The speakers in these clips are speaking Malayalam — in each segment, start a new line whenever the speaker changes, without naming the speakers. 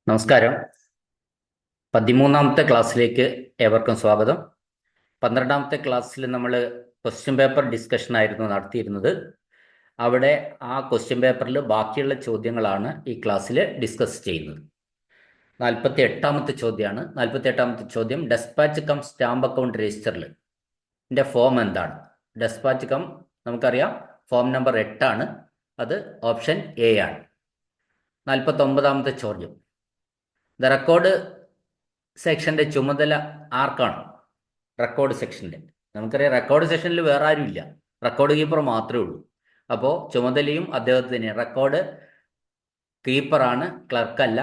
നമസ്കാരം. 13ാമത്തെ ക്ലാസ്സിലേക്ക് ഏവർക്കും സ്വാഗതം. 12ാമത്തെ ക്ലാസ്സിൽ നമ്മൾ ക്വസ്റ്റ്യൻ പേപ്പർ ഡിസ്കഷൻ ആയിരുന്നു നടത്തിയിരുന്നത്. അവിടെ ആ ക്വസ്റ്റ്യൻ പേപ്പറിൽ ബാക്കിയുള്ള ചോദ്യങ്ങളാണ് ഈ ക്ലാസ്സിൽ ഡിസ്കസ് ചെയ്യുന്നത്. 48ാമത്തെ ചോദ്യമാണ്. 48ാമത്തെ ചോദ്യം, ഡെസ്പാച്ച് കം സ്റ്റാമ്പ് അക്കൗണ്ട് രജിസ്റ്ററിൽ ഫോം എന്താണ്? ഡെസ്പാച്ച് കം നമുക്കറിയാം, ഫോം നമ്പർ 8 ആണ്. അത് ഓപ്ഷൻ എ ആണ്. 49ാമത്തെ ചോദ്യം, ദ റെക്കോർഡ് സെക്ഷന്റെ ചുമതല ആർക്കാണ്? റെക്കോർഡ് സെക്ഷന്റെ നമുക്കറിയാം, റെക്കോർഡ് സെക്ഷനിൽ വേറെ ആരുമില്ല, റെക്കോർഡ് കീപ്പർ മാത്രമേ ഉള്ളൂ. അപ്പോൾ ചുമതലയും അദ്ദേഹത്തിന്. റെക്കോർഡ് കീപ്പറാണ്, ക്ലർക്കല്ല.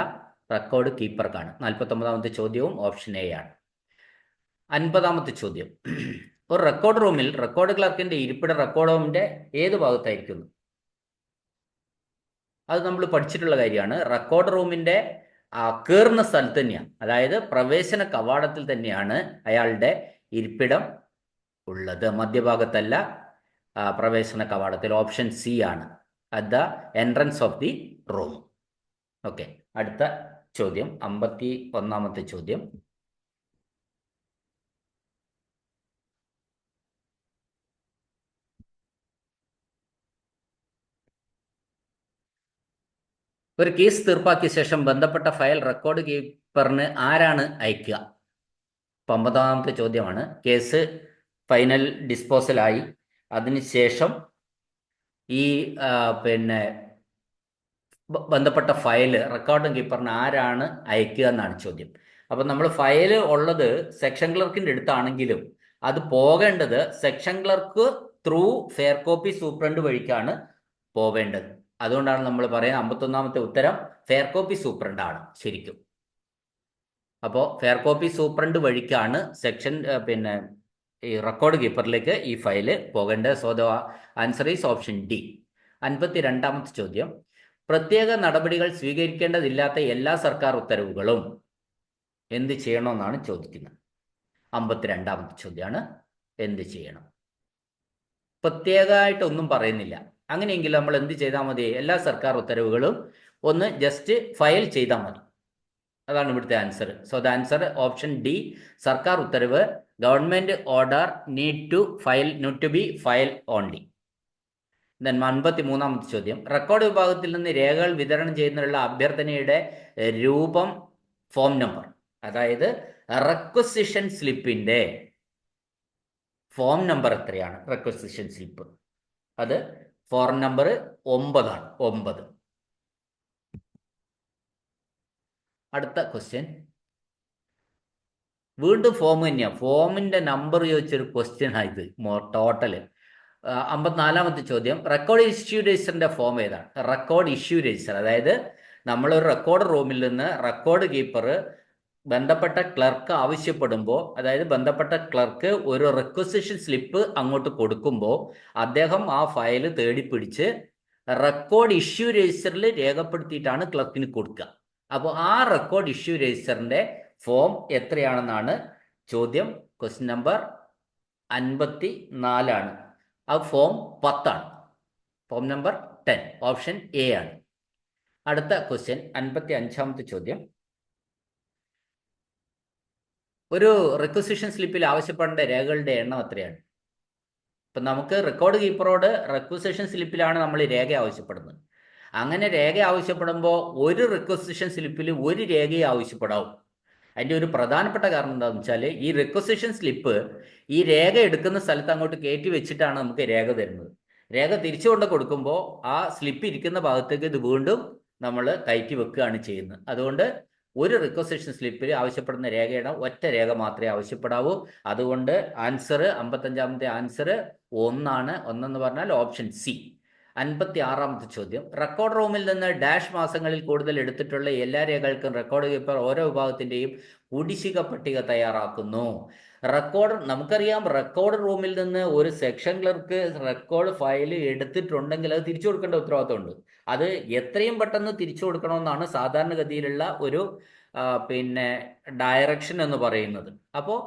റെക്കോർഡ് കീപ്പർക്കാണ്. 49ാമത്തെ ചോദ്യവും ഓപ്ഷൻ എ ആണ്. 50ാമത്തെ ചോദ്യം, ഒരു റെക്കോർഡ് റൂമിൽ റെക്കോർഡ് ക്ലർക്കിന്റെ ഇരിപ്പിടം റെക്കോർഡ് റൂമിന്റെ ഏത് ഭാഗത്തായിരിക്കുന്നു? അത് നമ്മൾ പഠിച്ചിട്ടുള്ള കാര്യമാണ്. റെക്കോർഡ് റൂമിന്റെ കയറുന്ന സ്ഥലത്ത് തന്നെയാണ്, അതായത് പ്രവേശന കവാടത്തിൽ തന്നെയാണ് അയാളുടെ ഇരിപ്പിടം ഉള്ളത്, മധ്യഭാഗത്തല്ല, പ്രവേശന കവാടത്തിൽ. ഓപ്ഷൻ സി ആണ്, at the entrance of the room. Okay, അടുത്ത ചോദ്യം, 51ാമത്തെ ചോദ്യം. ഒരു കേസ് തീർപ്പാക്കിയ ശേഷം ബന്ധപ്പെട്ട ഫയൽ റെക്കോർഡ് കീപ്പറിന് ആരാണ് അയക്കുക? 50ാമത്തെ ചോദ്യമാണ്. കേസ് ഫൈനൽ ഡിസ്പോസലായി, അതിനുശേഷം ഈ ബന്ധപ്പെട്ട ഫയല് റെക്കോർഡ് കീപ്പറിന് ആരാണ് അയക്കുക എന്നാണ് ചോദ്യം. അപ്പം നമ്മൾ ഫയല് ഉള്ളത് സെക്ഷൻ ക്ലർക്കിൻ്റെ അടുത്താണെങ്കിലും അത് പോകേണ്ടത് section clerk through fair copy superintendent വഴിക്കാണ് പോവേണ്ടത്. അതുകൊണ്ടാണ് നമ്മൾ പറയുന്നത് 51ാമത്തെ ഉത്തരം ഫെയർ കോപ്പി സൂപ്രണ്ടാണ് ശരിക്കും. അപ്പോൾ ഫെയർ കോപ്പി സൂപ്രണ്ട് വഴിക്കാണ് സെക്ഷൻ ഈ റെക്കോർഡ് കീപ്പറിലേക്ക് ഈ ഫയല് പോകേണ്ടത്. So the answer is option D. 52ാമത്തെ ചോദ്യം, പ്രത്യേക നടപടികൾ സ്വീകരിക്കേണ്ടതില്ലാത്ത എല്ലാ സർക്കാർ ഉത്തരവുകളും എന്ത് ചെയ്യണമെന്നാണ് ചോദിക്കുന്നത്. 52ാമത്തെ ചോദ്യമാണ്, എന്ത് ചെയ്യണം? പ്രത്യേകമായിട്ടൊന്നും പറയുന്നില്ല. അങ്ങനെയെങ്കിൽ നമ്മൾ എന്ത് ചെയ്താൽ മതി? എല്ലാ സർക്കാർ ഉത്തരവുകളും ഒന്ന് ജസ്റ്റ് ഫയൽ ചെയ്താൽ മതി. അതാണ് ഇവിടുത്തെ answer. So the answer option D, സർക്കാർ ഉത്തരവ്, government order need to be file only. Then 53ാമത്തെ ചോദ്യം, റെക്കോർഡ് വിഭാഗത്തിൽ നിന്ന് രേഖകൾ വിതരണം ചെയ്യുന്നതിനുള്ള അഭ്യർത്ഥനയുടെ രൂപം, ഫോം നമ്പർ. അതായത് റെക്വസിഷൻ സ്ലിപ്പിന്റെ ഫോം നമ്പർ എത്രയാണ്? റെക്വസിഷൻ സ്ലിപ്പ് അത് ഫോം നമ്പർ 9 ആണ്. 9. അടുത്ത ക്വസ്റ്റ്യൻ വീണ്ടും ഫോം തന്നെയാണ്. ഫോമിന്റെ നമ്പർ ചോദിച്ചൊരു ക്വസ്റ്റ്യൻ ആയത് ടോട്ടല്. 54ാമത്തെ ചോദ്യം, റെക്കോർഡ് ഇഷ്യൂ രജിസ്റ്ററിന്റെ ഫോം ഏതാണ്? റെക്കോർഡ് ഇഷ്യൂ രജിസ്റ്റർ, അതായത് നമ്മളൊരു റെക്കോർഡ് റൂമിൽ നിന്ന് റെക്കോർഡ് കീപ്പർ ബന്ധപ്പെട്ട ക്ലർക്ക് ആവശ്യപ്പെടുമ്പോൾ, അതായത് ബന്ധപ്പെട്ട ക്ലർക്ക് ഒരു റിക്വസിഷൻ സ്ലിപ്പ് അങ്ങോട്ട് കൊടുക്കുമ്പോൾ അദ്ദേഹം ആ ഫയൽ തേടിപ്പിടിച്ച് റെക്കോർഡ് ഇഷ്യൂ രജിസ്റ്ററിൽ രേഖപ്പെടുത്തിയിട്ടാണ് ക്ലർക്കിന് കൊടുക്കുക. അപ്പോൾ ആ റെക്കോർഡ് ഇഷ്യൂ രജിസ്റ്ററിന്റെ ഫോം എത്രയാണെന്നാണ് ചോദ്യം. ക്വസ്റ്റ്യൻ നമ്പർ 54 ആ ഫോം 10 ആണ്. ഫോം നമ്പർ 10, ഓപ്ഷൻ എ ആണ്. അടുത്ത ക്വസ്റ്റ്യൻ 55ാമത്തെ ചോദ്യം, ഒരു റിക്വസിഷൻ സ്ലിപ്പിൽ ആവശ്യപ്പെടേണ്ട രേഖകളുടെ എണ്ണം എത്രയാണ്? ഇപ്പം നമുക്ക് റെക്കോർഡ് കീപ്പറോട് റിക്വസിഷൻ സ്ലിപ്പിലാണ് നമ്മൾ രേഖ ആവശ്യപ്പെടുന്നത്. അങ്ങനെ രേഖ ആവശ്യപ്പെടുമ്പോൾ ഒരു റിക്വസിഷൻ സ്ലിപ്പിൽ ഒരു രേഖയെ ആവശ്യപ്പെടാവും. അതിൻ്റെ ഒരു പ്രധാനപ്പെട്ട കാരണം എന്താണെന്ന് വെച്ചാൽ, ഈ റിക്വസിഷൻ സ്ലിപ്പ് ഈ രേഖ എടുക്കുന്ന സ്ഥലത്ത് അങ്ങോട്ട് കയറ്റി വെച്ചിട്ടാണ് നമുക്ക് രേഖ തരുന്നത്. രേഖ തിരിച്ചു കൊണ്ട് കൊടുക്കുമ്പോൾ ആ സ്ലിപ്പ് ഇരിക്കുന്ന ഭാഗത്തേക്ക് ഇത് വീണ്ടും നമ്മൾ കയറ്റി വെക്കുകയാണ് ചെയ്യുന്നത്. അതുകൊണ്ട് ഒരു റിക്വസിഷൻ സ്ലിപ്പിൽ ആവശ്യപ്പെടുന്ന രേഖയുടെ ഒറ്റ രേഖ മാത്രമേ ആവശ്യപ്പെടാവൂ. അതുകൊണ്ട് ആൻസർ, 55ാമത്തെ ആൻസർ 1 ആണ്. 1 എന്ന് പറഞ്ഞാൽ ഓപ്ഷൻ സി. 56ാമത്തെ ചോദ്യം, റെക്കോർഡ് റൂമിൽ നിന്ന് ഡാഷ് മാസങ്ങളിൽ കൂടുതൽ എടുത്തിട്ടുള്ള എല്ലാ രേഖകൾക്കും റെക്കോർഡ് കീപ്പർ ഓരോ വിഭാഗത്തിന്റെയും കുടിശ്ശിക പട്ടിക തയ്യാറാക്കുന്നു. നമുക്കറിയാം, റെക്കോർഡ് റൂമിൽ നിന്ന് ഒരു സെക്ഷൻ ക്ലർക്ക് റെക്കോർഡ് ഫയൽ എടുത്തിട്ടുണ്ടെങ്കിൽ അത് തിരിച്ചു കൊടുക്കേണ്ട ഉത്തരവാദിത്തമുണ്ട്. അത് എത്രയും പെട്ടെന്ന് തിരിച്ചു കൊടുക്കണമെന്നാണ് സാധാരണഗതിയിലുള്ള ഒരു ഡയറക്ഷൻ എന്ന് പറയുന്നത്. അപ്പോൾ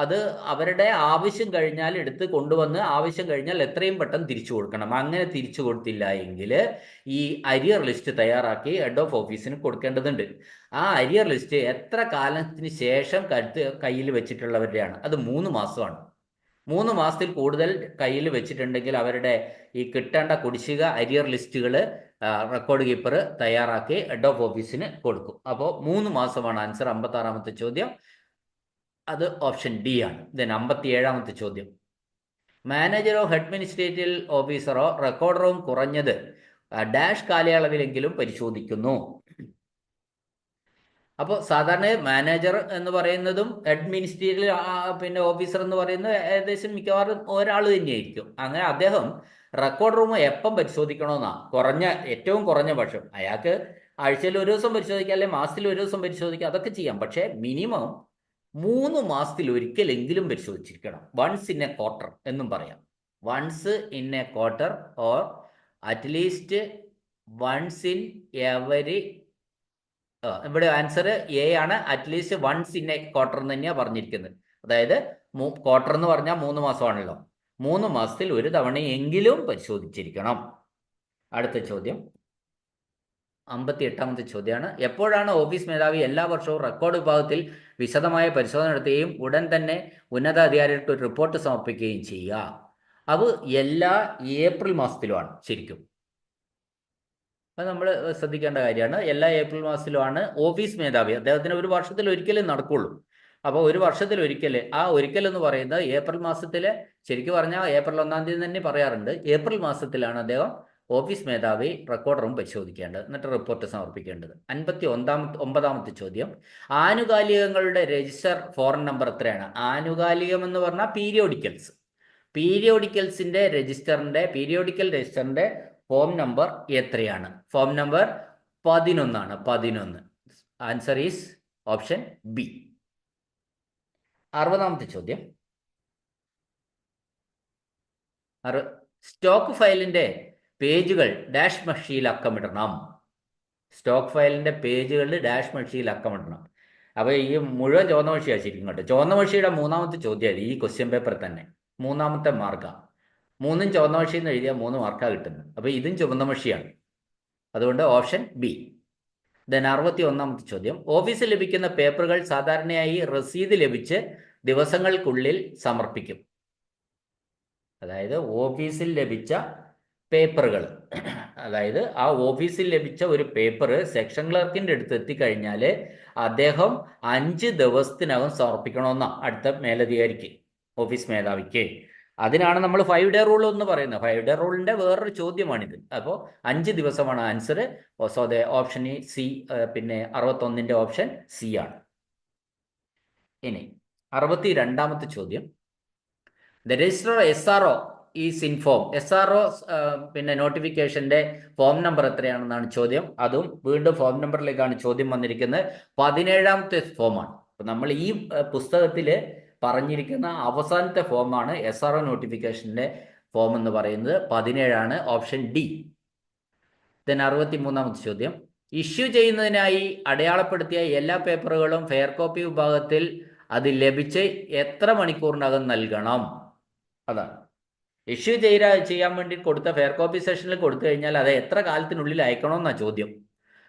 അത് അവരുടെ ആവശ്യം കഴിഞ്ഞാൽ എടുത്ത് കൊണ്ടുവന്ന് ആവശ്യം കഴിഞ്ഞാൽ എത്രയും പെട്ടെന്ന് തിരിച്ചു കൊടുക്കണം. അങ്ങനെ തിരിച്ചു കൊടുത്തില്ല എങ്കിൽ ഈ അരിയർ ലിസ്റ്റ് തയ്യാറാക്കി ഹെഡ് ഓഫ് ഓഫീസിന് കൊടുക്കേണ്ടതുണ്ട്. ആ അരിയർ ലിസ്റ്റ് എത്ര കാലത്തിന് ശേഷം കയ്യിൽ വെച്ചിട്ടുള്ളവരുടെയാണ്. അത് 3 മാസമാണ്. 3 മാസത്തിൽ കൂടുതൽ കയ്യിൽ വെച്ചിട്ടുണ്ടെങ്കിൽ അവരുടെ ഈ കിട്ടേണ്ട കുടിശ്ശിക അരിയർ ലിസ്റ്റുകൾ റെക്കോർഡ് കീപ്പർ തയ്യാറാക്കി ഹെഡ് ഓഫ് ഓഫീസിന് കൊടുക്കും. അപ്പോൾ 3 മാസമാണ് ആൻസർ. 56ാമത്തെ ചോദ്യം അത് ഓപ്ഷൻ ഡി ആണ്. ദെൻ 57ാമത്തെ ചോദ്യം, മാനേജറോ അഡ്മിനിസ്ട്രേറ്റീവ് ഓഫീസറോ റെക്കോർഡറും കുറഞ്ഞത് ഡാഷ് കാലയളവിലെങ്കിലും പരിശോധിക്കുന്നു. അപ്പോൾ സാധാരണ മാനേജർ എന്ന് പറയുന്നതും അഡ്മിനിസ്ട്രേറ്റീവ് പിന്നെ ഓഫീസർ എന്ന് പറയുന്നത് ഏകദേശം മിക്കവാറും ഒരാൾ തന്നെയായിരിക്കും. അങ്ങനെ അദ്ദേഹം റെക്കോർഡ് റൂം എപ്പം പരിശോധിക്കണമെന്നാ ഏറ്റവും കുറഞ്ഞ പക്ഷം. അയാൾക്ക് ആഴ്ചയിൽ ഒരു ദിവസം പരിശോധിക്കാം, അല്ലെങ്കിൽ മാസത്തിൽ ഒരു ദിവസം പരിശോധിക്കാം, അതൊക്കെ ചെയ്യാം. പക്ഷേ മിനിമം 3 മാസത്തിൽ ഒരിക്കലെങ്കിലും പരിശോധിച്ചിരിക്കണം. വൺസ് ഇൻ എ ക്വാർട്ടർ എന്നും പറയാം. Once in a quarter or at least once in every. ഇവിടെ ആൻസർ എ ആണ്. At least once in a quarter എന്ന് തന്നെയാണ് പറഞ്ഞിരിക്കുന്നത്. അതായത് ക്വാർട്ടർ എന്ന് പറഞ്ഞാൽ 3 മാസമാണല്ലോ. 3 മാസത്തിൽ ഒരു തവണയെങ്കിലും പരിശോധിച്ചിരിക്കണം. അടുത്ത ചോദ്യം 58ാമത്തെ ചോദ്യമാണ്. എപ്പോഴാണ് ഓഫീസ് മേധാവി എല്ലാ വർഷവും റെക്കോർഡ് വിഭാഗത്തിൽ വിശദമായ പരിശോധന നടത്തുകയും ഉടൻ തന്നെ ഉന്നതാധികാരികൾക്ക് ഒരു റിപ്പോർട്ട് സമർപ്പിക്കുകയും ചെയ്യുക? അത് എല്ലാ ഏപ്രിൽ മാസത്തിലുമാണ് ശരിക്കും. അത് നമ്മൾ ശ്രദ്ധിക്കേണ്ട കാര്യമാണ്. എല്ലാ ഏപ്രിൽ മാസത്തിലുമാണ് ഓഫീസ് മേധാവി, അദ്ദേഹത്തിന് ഒരു വർഷത്തിൽ ഒരിക്കലേ നടക്കുള്ളൂ. അപ്പോൾ ഒരു വർഷത്തിൽ ഒരിക്കൽ, ആ ഒരിക്കൽ എന്ന് പറയുന്നത് ഏപ്രിൽ മാസത്തിലെ, ശരിക്കും പറഞ്ഞാൽ ഏപ്രിൽ 1-ാം തീയതി തന്നെ പറയാറുണ്ട്. ഏപ്രിൽ മാസത്തിലാണ് അദ്ദേഹം ഓഫീസ് മേധാവി റെക്കോർഡ് റൂം പരിശോധിക്കേണ്ടത്, എന്നിട്ട് റിപ്പോർട്ട് സമർപ്പിക്കേണ്ടത്. 59ാമത്തെ ചോദ്യം, ആനുകാലികങ്ങളുടെ രജിസ്റ്റർ ഫോറൻ നമ്പർ എത്രയാണ്? ആനുകാലികം എന്ന് പറഞ്ഞാൽ പീരിയോഡിക്കൽസ്. പീരിയോഡിക്കൽ രജിസ്റ്ററിന്റെ ഫോം നമ്പർ എത്രയാണ്? ഫോം നമ്പർ 11 ആണ്. 11. Answer is option B. 60ാമത്തെ ചോദ്യം, സ്റ്റോക്ക് ഫയലിന്റെ പേജുകൾ ഡാഷ് മഷിയിൽ അക്കമിടണം. സ്റ്റോക്ക് ഫയലിന്റെ പേജുകളിൽ ഡാഷ് മഷിയിൽ അക്കമിടണം. അപ്പോൾ ഈ മുഴുവൻ ചുവന്ന മഷിയാണ് ശരിക്കും കേട്ടോ. ചുവന്ന മഷിയുടെ 3ാമത്തെ ചോദ്യമാണ് ഈ ക്വസ്റ്റ്യൻ പേപ്പർ തന്നെ. 3ാമത്തെ മാർക്കാണ്. 3ഉം ചുവന്ന മഷിയിൽ നിന്ന് എഴുതിയാൽ 3 മാർക്കാണ് കിട്ടുന്നത്. അപ്പോൾ ഇതും ചുവന്ന മഷിയാണ്. അതുകൊണ്ട് ഓപ്ഷൻ ബി. ദെൻ 61ാമത്തെ ചോദ്യം, ഓഫീസിൽ ലഭിക്കുന്ന പേപ്പറുകൾ സാധാരണയായി രസീത് ലഭിച്ച് ദിവസങ്ങൾക്കുള്ളിൽ സമർപ്പിക്കും. അതായത് ഓഫീസിൽ ലഭിച്ച പേപ്പറുകൾ, അതായത് ആ ഓഫീസിൽ ലഭിച്ച ഒരു പേപ്പർ സെക്ഷൻ ക്ലർക്കിൻ്റെ അടുത്ത് എത്തിക്കഴിഞ്ഞാൽ അദ്ദേഹം 5 ദിവസത്തിനകം സമർപ്പിക്കണമെന്നാണ് അടുത്ത മേലധികാരിക്ക്, ഓഫീസ് മേധാവിക്ക്. അതിനാണ് നമ്മൾ 5 ഡേ റൂൾ എന്ന് പറയുന്നത്. 5 ഡേ റൂളിൻ്റെ വേറൊരു ചോദ്യമാണിത്. അപ്പോൾ 5 ദിവസമാണ് answer. So the option C, പിന്നെ 61ൻ്റെ ഓപ്ഷൻ സി ആണ്. ഇനി 62ാമത്തെ ചോദ്യം, the register SRO is inform. SRO പിന്നെ നോട്ടിഫിക്കേഷൻ്റെ ഫോം നമ്പർ എത്രയാണെന്നാണ് ചോദ്യം. അതും വീണ്ടും ഫോം നമ്പറിലേക്കാണ് ചോദ്യം വന്നിരിക്കുന്നത്. 17ാമത്തെ ഫോമാണ്. അപ്പം നമ്മൾ ഈ പുസ്തകത്തിൽ പറഞ്ഞിരിക്കുന്ന അവസാനത്തെ ഫോമാണ് SRO നോട്ടിഫിക്കേഷൻ്റെ ഫോം എന്ന് പറയുന്നത്. 17ആണ്, ഓപ്ഷൻ ഡി. ദെൻ 63ാമത്തെ ചോദ്യം, ഇഷ്യൂ ചെയ്യുന്നതിനായി അടയാളപ്പെടുത്തിയ എല്ലാ പേപ്പറുകളും ഫെയർ കോപ്പി വിഭാഗത്തിൽ അത് ലഭിച്ച് എത്ര മണിക്കൂറിനകം നൽകണം? അതാണ് ഇഷ്യൂ ചെയ്യാൻ വേണ്ടി കൊടുത്ത ഫെയർ കോപ്പി സെഷനിൽ കൊടുത്തു കഴിഞ്ഞാൽ അത് എത്ര കാലത്തിനുള്ളിൽ അയക്കണമെന്നാണ് ചോദ്യം.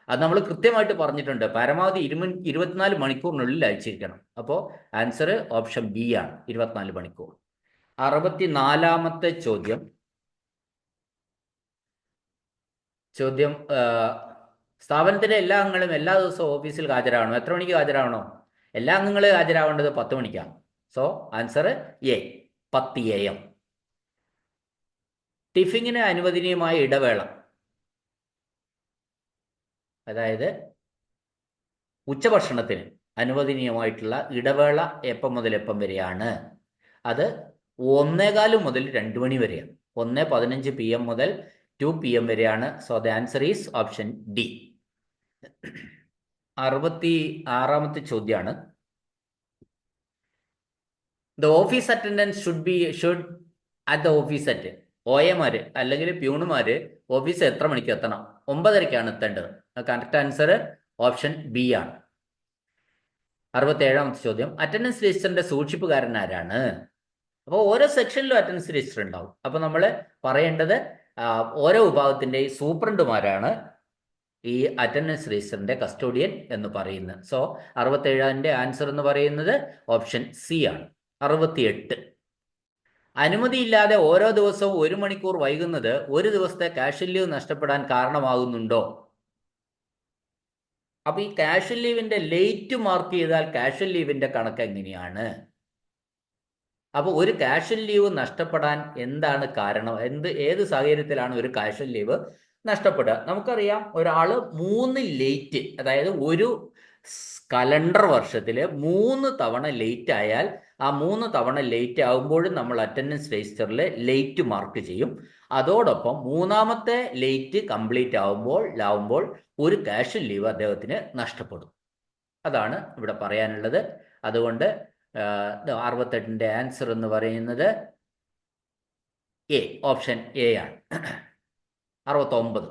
അത് നമ്മൾ കൃത്യമായിട്ട് പറഞ്ഞിട്ടുണ്ട്. പരമാവധി 24 മണിക്കൂറിനുള്ളിൽ അയച്ചിരിക്കണം. അപ്പോൾ ആൻസർ ഓപ്ഷൻ ബി ആണ്, 24 മണിക്കൂർ. 64ാമത്തെ ചോദ്യം, സ്ഥാപനത്തിലെ എല്ലാ അംഗങ്ങളും എല്ലാ ദിവസവും ഓഫീസിൽ ഹാജരാകണം. എത്ര മണിക്ക് ഹാജരാകണം? എല്ലാ അംഗങ്ങളും ഹാജരാവേണ്ടത് 10 മണിക്കാണ്. So answer A, 10 AM. ടിഫിങ്ങിന് അനുവദനീയമായ ഇടവേള, അതായത് ഉച്ചഭക്ഷണത്തിന് അനുവദനീയമായിട്ടുള്ള ഇടവേള എപ്പം മുതൽ എപ്പം വരെയാണ്? അത് 1:15 മുതൽ 2 മണി വരെയാണ്. 1:15 PM മുതൽ 2 PM വരെയാണ്. So the answer is option D. 66ാമത്തെ ചോദ്യമാണ്, the office attendance should at the office at. OAമാർ അല്ലെങ്കിൽ പ്യൂണുമാർ ഓഫീസ് എത്ര മണിക്ക് എത്തണം? 9:30ക്കാണ് എത്തേണ്ടത്. കറക്റ്റ് ആൻസർ ഓപ്ഷൻ ബി ആണ്. 67ാമത്തെ ചോദ്യം, അറ്റൻഡൻസ് രജിസ്റ്ററിന്റെ സൂക്ഷിപ്പുകാരൻ ആരാണ്? അപ്പോൾ ഓരോ സെക്ഷനിലും അറ്റൻഡൻസ് രജിസ്റ്റർ ഉണ്ടാവും. അപ്പോൾ നമ്മൾ പറയേണ്ടത് ഓരോ വിഭാഗത്തിൻ്റെയും സൂപ്രണ്ടുമാരാണ് ഈ അറ്റൻഡൻസ് രജിസ്റ്ററിന്റെ കസ്റ്റോഡിയൻ എന്ന് പറയുന്നത്. സോ 67ന്റെ ആൻസർ എന്ന് പറയുന്നത് ഓപ്ഷൻ സി ആണ്. 68, അനുമതിയില്ലാതെ ഓരോ ദിവസവും 1 മണിക്കൂർ വൈകുന്നത് ഒരു ദിവസത്തെ ക്യാഷ് ലീവ് നഷ്ടപ്പെടാൻ കാരണമാകുന്നുണ്ടോ? അപ്പൊ ഈ ക്യാഷ് ലീവിന്റെ ലേറ്റ് മാർക്ക് ചെയ്താൽ ക്യാഷ് ലീവിന്റെ കണക്ക് എങ്ങനെയാണ്? അപ്പോൾ ഒരു ക്യാഷ് ലീവ് നഷ്ടപ്പെടാൻ എന്താണ് കാരണം? ഏത് സാഹചര്യത്തിലാണ് ഒരു ക്യാഷ് ലീവ് നഷ്ടപ്പെടുക? നമുക്കറിയാം, ഒരാൾ 3 ലേറ്റ്, അതായത് ഒരു കലണ്ടർ വർഷത്തിൽ 3 തവണ ലേറ്റ് ആയാൽ ആ 3 തവണ ലേറ്റ് ആകുമ്പോഴും നമ്മൾ അറ്റൻഡൻസ് രജിസ്റ്ററിൽ ലേറ്റ് മാർക്ക് ചെയ്യും. അതോടൊപ്പം 3ാമത്തെ ലേറ്റ് കംപ്ലീറ്റ് ആവുമ്പോൾ ഒരു ക്യാഷ് ലീവ് അദ്ദേഹത്തിന് നഷ്ടപ്പെടും. അതാണ് ഇവിടെ പറയാനുള്ളത്. അതുകൊണ്ട് 68ന്റെ ആൻസർ എന്ന് പറയുന്നത് എ, ഓപ്ഷൻ എ ആണ്. 69,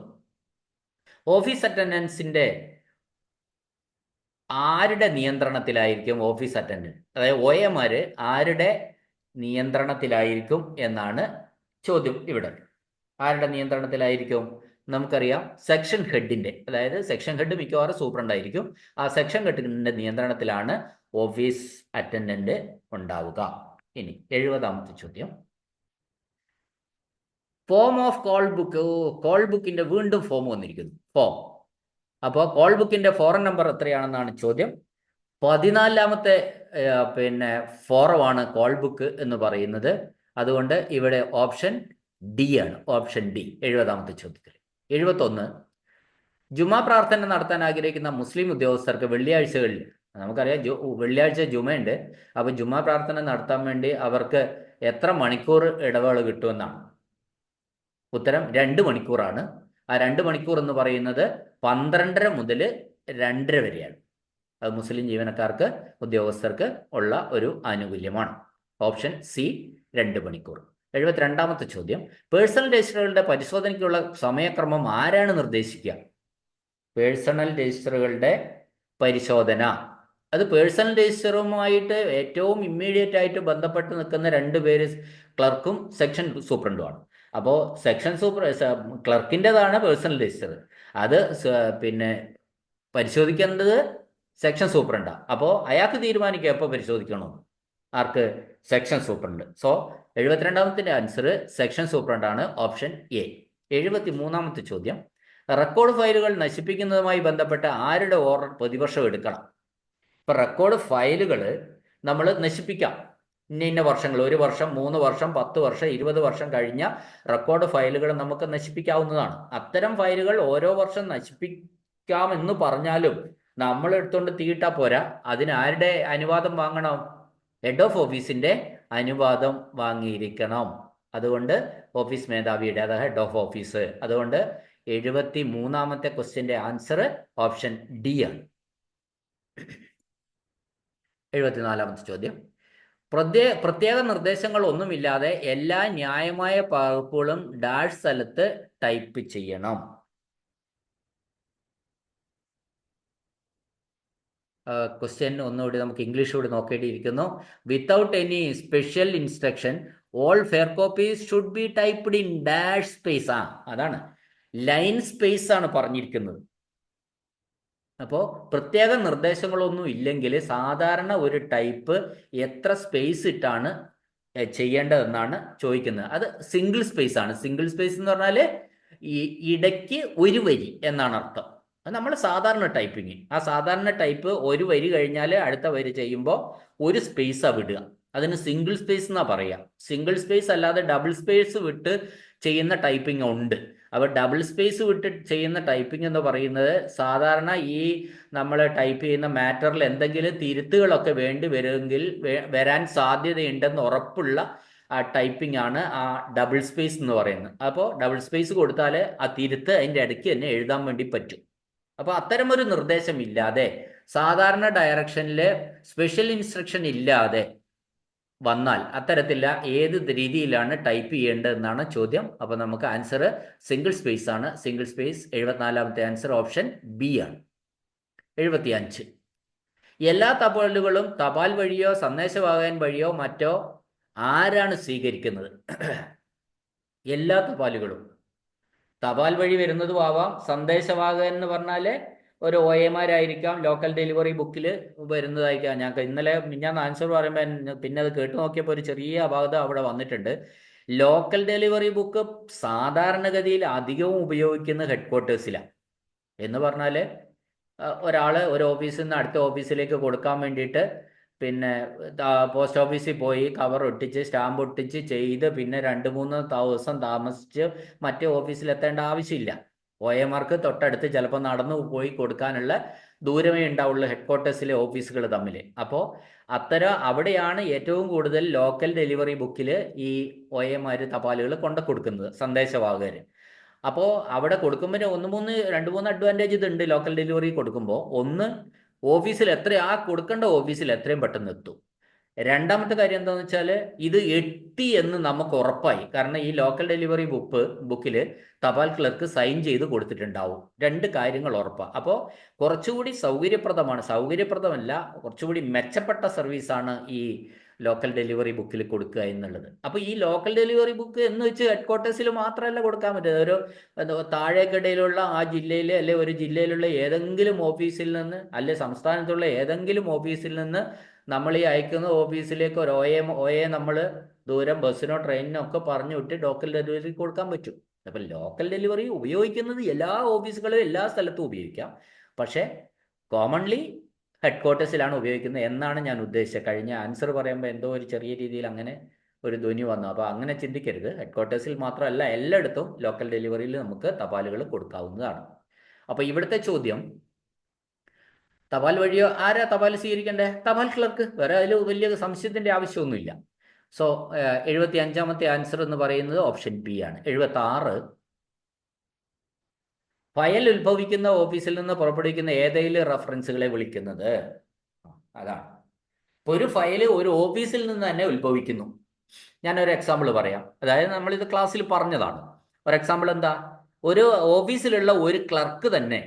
ഓഫീസ് അറ്റൻഡൻസിന്റെ ആരുടെ നിയന്ത്രണത്തിലായിരിക്കും ഓഫീസ് അറ്റൻഡന്റ്? അതായത് OAമാർ ആരുടെ നിയന്ത്രണത്തിലായിരിക്കും എന്നാണ് ചോദ്യം ഇവിടെ. ആരുടെ നിയന്ത്രണത്തിലായിരിക്കും? നമുക്കറിയാം, സെക്ഷൻ ഹെഡിന്റെ, അതായത് സെക്ഷൻ ഹെഡ് മിക്കവാറും സൂപ്രണ്ടായിരിക്കും. ആ സെക്ഷൻ ഹെഡിന്റെ നിയന്ത്രണത്തിലാണ് ഓഫീസ് അറ്റൻഡന്റ് ഉണ്ടാവുക. ഇനി 70ാമത്തെ ചോദ്യം, form of call book. Call ബുക്കിന്റെ വീണ്ടും ഫോം വന്നിരിക്കുന്നു, ഫോം. അപ്പോൾ കോൾ ബുക്കിന്റെ ഫോറം നമ്പർ എത്രയാണെന്നാണ് ചോദ്യം. 14ാമത്തെ ഫോറമാണ് കോൾ ബുക്ക് എന്ന് പറയുന്നത്. അതുകൊണ്ട് ഇവിടെ ഓപ്ഷൻ ഡി ആണ്, ഓപ്ഷൻ ഡി 70ാമത്തെ ചോദ്യത്തിൽ. 71, ജുമാ പ്രാർത്ഥന നടത്താൻ ആഗ്രഹിക്കുന്ന മുസ്ലിം ഉദ്യോഗസ്ഥർക്ക് വെള്ളിയാഴ്ചകളിൽ, നമുക്കറിയാം വെള്ളിയാഴ്ച ജുമയുണ്ട്, അപ്പോൾ ജുമാ പ്രാർത്ഥന നടത്താൻ വേണ്ടി അവർക്ക് എത്ര മണിക്കൂർ ഇടവേള കിട്ടുമെന്നാണ്. ഉത്തരം 2 മണിക്കൂറാണ്. ആ 2 മണിക്കൂർ എന്ന് പറയുന്നത് 12:30 മുതൽ 2:30 വരെയാണ്. അത് മുസ്ലിം ജീവനക്കാർക്ക്, ഉദ്യോഗസ്ഥർക്ക് ഉള്ള ഒരു ആനുകൂല്യമാണ്. ഓപ്ഷൻ സി, 2 മണിക്കൂർ. 72ാമത്തെ ചോദ്യം, പേഴ്സണൽ രജിസ്റ്ററുകളുടെ പരിശോധനയ്ക്കുള്ള സമയക്രമം ആരാണ് നിർദ്ദേശിക്കുക? പേഴ്സണൽ രജിസ്റ്ററുകളുടെ പരിശോധന, അത് പേഴ്സണൽ രജിസ്റ്ററുമായിട്ട് ഏറ്റവും ഇമ്മീഡിയറ്റ് ആയിട്ട് ബന്ധപ്പെട്ട് നിൽക്കുന്ന 2 പേര് ക്ലർക്കും സെക്ഷൻ സൂപ്രണ്ടുമാണ്. അപ്പോൾ സെക്ഷൻ ക്ലർക്കിൻ്റെതാണ് പേഴ്സണൽ രജിസ്റ്റർ. അത് പരിശോധിക്കേണ്ടത് സെക്ഷൻ സൂപ്രണ്ടാണ്. അപ്പോൾ അയാൾക്ക് തീരുമാനിക്കുക എപ്പോൾ പരിശോധിക്കണോ. ആർക്ക്? Section superintendent. സോ 72ാമത്തെ ആൻസർ സെക്ഷൻ സൂപ്രണ്ടാണ്, ഓപ്ഷൻ എ. 73ാമത്തെ ചോദ്യം, റെക്കോർഡ് ഫയലുകൾ നശിപ്പിക്കുന്നതുമായി ബന്ധപ്പെട്ട് ആരുടെ ഓർഡർ പ്രതിവർഷം എടുക്കണം? ഇപ്പൊ റെക്കോർഡ് ഫയലുകൾ നമ്മൾ നശിപ്പിക്കാം. ഇന്ന വർഷങ്ങൾ, 1 വർഷം, 3 വർഷം, 10 വർഷം, 20 വർഷം കഴിഞ്ഞ റെക്കോർഡ് ഫയലുകൾ നമുക്ക് നശിപ്പിക്കാവുന്നതാണ്. അത്തരം ഫയലുകൾ ഓരോ വർഷം നശിപ്പിക്കാമെന്ന് പറഞ്ഞാലും നമ്മൾ എടുത്തുകൊണ്ട് തീയിട്ടാ പോരാ. അതിന് ആരുടെ അനുവാദം വാങ്ങണം? ഹെഡ് ഓഫ് ഓഫീസിന്റെ അനുവാദം വാങ്ങിയിരിക്കണം. അതുകൊണ്ട് ഓഫീസ് മേധാവിയുടെ, അതായത് ഹെഡ് ഓഫ് ഓഫീസ്. അതുകൊണ്ട് 73ാമത്തെ ക്വസ്റ്റ്യന്റെ ആൻസർ ഓപ്ഷൻ ഡി ആണ്. 74ാമത്തെ ചോദ്യം, പ്രത്യേക നിർദ്ദേശങ്ങൾ ഒന്നുമില്ലാതെ എല്ലാ ന്യായമായ പകർപ്പുകളും ഡാഷ് സ്ഥലത്ത് ടൈപ്പ് ചെയ്യണം. ക്വസ്റ്റ്യൻ ഒന്നുകൂടി നമുക്ക് ഇംഗ്ലീഷ് കൂടി നോക്കേണ്ടിയിരിക്കുന്നു. Without any special instruction all fair copies should be typed in dash space. അതാണ് ലൈൻ സ്പേസ് ആണ് പറഞ്ഞിരിക്കുന്നത്. അപ്പോൾ പ്രത്യേക നിർദ്ദേശങ്ങളൊന്നും ഇല്ലെങ്കിൽ സാധാരണ ഒരു ടൈപ്പ് എത്ര സ്പേസ് ഇട്ടാണ് ചെയ്യേണ്ടതെന്നാണ് ചോദിക്കുന്നത്. അത് സിംഗിൾ സ്പേസ് ആണ്. സിംഗിൾ സ്പേസ് എന്ന് പറഞ്ഞാൽ ഈ ഇടയ്ക്ക് ഒരു വരി എന്നാണ് അർത്ഥം. അത് നമ്മൾ സാധാരണ ടൈപ്പിങ്, ആ സാധാരണ ടൈപ്പ് ഒരു വരി കഴിഞ്ഞാൽ അടുത്ത വരി ചെയ്യുമ്പോൾ ഒരു സ്പേസാണ് വിടുക. അതിന് സിംഗിൾ സ്പേസ് എന്നാണ് പറയുക. സിംഗിൾ സ്പേസ് അല്ലാതെ ഡബിൾ സ്പേസ് വിട്ട് ചെയ്യുന്ന ടൈപ്പിംഗ് ഉണ്ട്. അപ്പോൾ ഡബിൾ സ്പേസ് വിട്ട് ചെയ്യുന്ന ടൈപ്പിംഗ് എന്ന് പറയുന്നത് സാധാരണ ഈ നമ്മൾ ടൈപ്പ് ചെയ്യുന്ന മാറ്ററിൽ എന്തെങ്കിലും തിരുത്തുകളൊക്കെ വേണ്ടി വരുമെങ്കിൽ വരാൻ സാധ്യതയുണ്ടെന്ന് ഉറപ്പുള്ള ടൈപ്പിംഗ് ആണ് ആ ഡബിൾ സ്പേസ് എന്ന് പറയുന്നത്. അപ്പോൾ ഡബിൾ സ്പേസ് കൊടുത്താൽ ആ തിരുത്ത് അതിൻ്റെ ഇടയ്ക്ക് തന്നെ എഴുതാൻ വേണ്ടി പറ്റും. അപ്പോൾ അത്തരമൊരു നിർദ്ദേശം ഇല്ലാതെ, സാധാരണ ഡയറക്ഷനിൽ സ്പെഷ്യൽ ഇൻസ്ട്രക്ഷൻ ഇല്ലാതെ വന്നാൽ അത്തരത്തില്ല ഏത് രീതിയിലാണ് ടൈപ്പ് ചെയ്യേണ്ടതെന്നാണ് ചോദ്യം. അപ്പോൾ നമുക്ക് ആൻസർ സിംഗിൾ സ്പേസ് ആണ്. Single space. 74ാമത്തെ ആൻസർ ഓപ്ഷൻ ബി ആണ്. 75, എല്ലാ തപാലുകളും തപാൽ വഴിയോ സന്ദേശവാഹകൻ വഴിയോ മറ്റോ ആരാണ് സ്വീകരിക്കുന്നത്? എല്ലാ തപാലുകളും തപാൽ വഴി വരുന്നതും ആവാം. സന്ദേശവാഹകൻ എന്ന് പറഞ്ഞാൽ ഒരു OAമാരായിരിക്കാം, ലോക്കൽ ഡെലിവറി ബുക്കിൽ വരുന്നതായിരിക്കാം. ഞാൻ ഇന്നലെ ഞാൻ ആൻസർ പറയുമ്പോൾ പിന്നെ അത് കേട്ടു നോക്കിയപ്പോൾ ഒരു ചെറിയ അപാകത അവിടെ വന്നിട്ടുണ്ട്. ലോക്കൽ ഡെലിവറി ബുക്ക് സാധാരണഗതിയിൽ അധികവും ഉപയോഗിക്കുന്നത് ഹെഡ്ക്വാർട്ടേഴ്സിലാണ്. എന്ന് പറഞ്ഞാൽ ഒരാൾ ഒരു ഓഫീസിൽ നിന്ന് അടുത്ത ഓഫീസിലേക്ക് കൊടുക്കാൻ വേണ്ടിയിട്ട് പിന്നെ പോസ്റ്റ് ഓഫീസിൽ പോയി കവർ ഒട്ടിച്ച് സ്റ്റാമ്പ് ഒട്ടിച്ച് ചെയ്ത് പിന്നെ 2-3 ദിവസം താമസിച്ച് മറ്റേ ഓഫീസിലെത്തേണ്ട ആവശ്യമില്ല. OAമാർക്ക് തൊട്ടടുത്ത് ചിലപ്പോൾ നടന്നു പോയി കൊടുക്കാനുള്ള ദൂരമേ ഉണ്ടാവുള്ളൂ ഹെഡ്ക്വാർട്ടേഴ്സിലെ ഓഫീസുകൾ തമ്മിൽ. അപ്പോൾ അവിടെയാണ് ഏറ്റവും കൂടുതൽ ലോക്കൽ ഡെലിവറി ബുക്കിൽ ഈ OAമാർ തപാലുകൾ കൊണ്ടു കൊടുക്കുന്നത്, സന്ദേശവാഹകർ. അപ്പോൾ അവിടെ കൊടുക്കുമ്പോൾ 2-3 അഡ്വാൻറ്റേജ് ഇതുണ്ട് ലോക്കൽ ഡെലിവറി കൊടുക്കുമ്പോൾ. ഒന്ന്, ഓഫീസിൽ കൊടുക്കേണ്ട ഓഫീസിൽ എത്രയും പെട്ടെന്ന് എത്തും. രണ്ടാമത്തെ കാര്യം എന്താണെന്ന് വെച്ചാൽ ഇത് എത്തി എന്ന് നമുക്ക് ഉറപ്പായി. കാരണം ഈ ലോക്കൽ ഡെലിവറി ബുക്കിൽ തപാൽ ക്ലർക്ക് സൈൻ ചെയ്ത് കൊടുത്തിട്ടുണ്ടാവും. 2 കാര്യങ്ങൾ ഉറപ്പാണ്. അപ്പോൾ കുറച്ചുകൂടി സൗകര്യപ്രദമല്ല, കുറച്ചുകൂടി മെച്ചപ്പെട്ട സർവീസാണ് ഈ ലോക്കൽ ഡെലിവറി ബുക്കിൽ കൊടുക്കുക എന്നുള്ളത്. അപ്പോൾ ഈ ലോക്കൽ ഡെലിവറി ബുക്ക് എന്ന് വെച്ച് ഹെഡ്ക്വാർട്ടേഴ്സിൽ മാത്രമല്ല കൊടുക്കാൻ പറ്റുന്നത്. ഒരു താഴേക്കിടയിലുള്ള ആ ജില്ലയിലെ അല്ലെ ഒരു ജില്ലയിലുള്ള ഏതെങ്കിലും ഓഫീസിൽ നിന്ന് അല്ലെ സംസ്ഥാനത്തുള്ള ഏതെങ്കിലും ഓഫീസിൽ നിന്ന് നമ്മൾ ഈ അയക്കുന്ന ഓഫീസിലേക്ക് ഒരു OA നമ്മൾ ദൂരം ബസ്സിനോ ട്രെയിനിനോ ഒക്കെ പറഞ്ഞു വിട്ട് ലോക്കൽ ഡെലിവറി കൊടുക്കാൻ പറ്റും. അപ്പം ലോക്കൽ ഡെലിവറി ഉപയോഗിക്കുന്നത് എല്ലാ ഓഫീസുകളും എല്ലാ സ്ഥലത്തും ഉപയോഗിക്കാം. പക്ഷേ കോമൺലി ഹെഡ്ക്വാർട്ടേഴ്സിലാണ് ഉപയോഗിക്കുന്നത് എന്നാണ് ഞാൻ ഉദ്ദേശിച്ചത്. കഴിഞ്ഞ ആൻസർ പറയുമ്പോൾ എന്തോ ഒരു ചെറിയ രീതിയിൽ അങ്ങനെ ഒരു ധ്വനി വന്നു. അപ്പോൾ അങ്ങനെ ചിന്തിക്കരുത്. ഹെഡ്ക്വാർട്ടേഴ്സിൽ മാത്രമല്ല, എല്ലായിടത്തും ലോക്കൽ ഡെലിവറിയിൽ നമുക്ക് തപാലുകൾ കൊടുക്കാവുന്നതാണ്. അപ്പോൾ ഇവിടുത്തെ ചോദ്യം തപാൽ വഴിയോ ആരാ തപാൽ സ്വീകരിക്കേണ്ടത്? തപാൽ ക്ലർക്ക്. വേറെ അതിൽ വലിയ സംശയത്തിൻ്റെ ആവശ്യമൊന്നുമില്ല. സോ 75ാമത്തെ ആൻസർ എന്ന് പറയുന്നത് ഓപ്ഷൻ ബി ആണ്. 76, ഫയൽ ഉത്ഭവിക്കുന്ന ഓഫീസിൽ നിന്ന് പുറപ്പെടുവിക്കുന്ന ഏതെങ്കിലും റഫറൻസുകളെ വിളിക്കുന്നത്? അതാണ്. ഇപ്പോൾ ഒരു ഫയൽ ഒരു ഓഫീസിൽ നിന്ന് തന്നെ ഉത്ഭവിക്കുന്നു. ഞാനൊരു എക്സാമ്പിൾ പറയാം. അതായത് നമ്മളിത് ക്ലാസ്സിൽ പറഞ്ഞതാണ്. ഒരു എക്സാമ്പിൾ എന്താ? ഒരു ഓഫീസിലുള്ള ഒരു ക്ലർക്ക് തന്നെ